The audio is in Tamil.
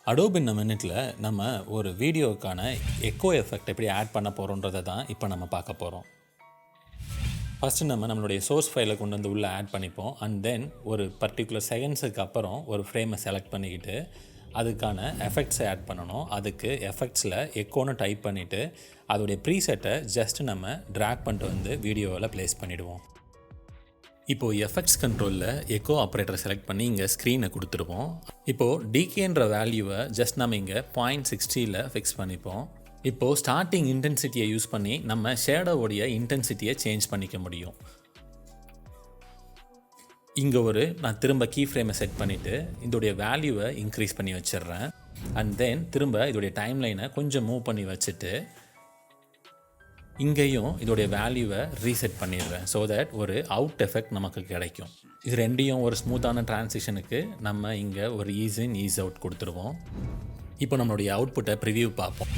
அடோப் இன் மினிட்ல நம்ம ஒரு வீடியோக்கான எக்கோ எஃபெக்ட் எப்படி ஆட் பண்ண போகிறோன்றதை தான் இப்போ நம்ம பார்க்க போகிறோம். ஃபஸ்ட்டு நம்மளுடைய சோர்ஸ் ஃபைலை கொண்டு வந்து உள்ளே ஆட் பண்ணிப்போம். அண்ட் தென் ஒரு பர்டிகுலர் செகண்ட்ஸுக்கு அப்புறம் ஒரு ஃப்ரேமை செலக்ட் பண்ணிக்கிட்டு அதுக்கான எஃபெக்ட்ஸை ஆட் பண்ணணும். அதுக்கு எஃபெக்ட்ஸில் எக்கோன்னு டைப் பண்ணிவிட்டு அதோடைய ப்ரீசெட்டை ஜஸ்ட்டு நம்ம ட்ராக் பண்ணிட்டு வந்து வீடியோவில் ப்ளேஸ் பண்ணிவிடுவோம். இப்போது எஃபெக்ட்ஸ் கண்ட்ரோலில் எக்கோ ஆப்ரேட்டரை செலக்ட் பண்ணி இங்கே ஸ்க்ரீனை கொடுத்துருவோம். இப்போது டிகேன்ற வேல்யூவை ஜஸ்ட் நம்ம இங்கே 0.60 ஃபிக்ஸ் பண்ணிப்போம். இப்போது ஸ்டார்டிங் இன்டென்சிட்டியை யூஸ் பண்ணி நம்ம ஷேடோவோடைய இன்டென்சிட்டியை சேஞ்ச் பண்ணிக்க முடியும். இங்கே நான் திரும்ப கீ ஃப்ரேமை செட் பண்ணிவிட்டு இதோடைய வேல்யூவை இன்க்ரீஸ் பண்ணி வச்சிடுறேன். அண்ட் தென் திரும்ப இதோடைய டைம்லைனை கொஞ்சம் மூவ் பண்ணி வச்சுட்டு இங்கேயும் இதோடைய வேல்யூவை ரீசெட் பண்ணிடுறேன். ஸோ தட் ஒரு அவுட் எஃபெக்ட் நமக்கு கிடைக்கும். இது ரெண்டையும் ஒரு ஸ்மூத்தான ட்ரான்சிஷனுக்கு நம்ம இங்கே ஒரு ஈஸ் இன் ஈஸ் அவுட் கொடுத்துருவோம். இப்போ நம்மளுடைய அவுட்புட்டை ப்ரிவியூ பார்ப்போம்.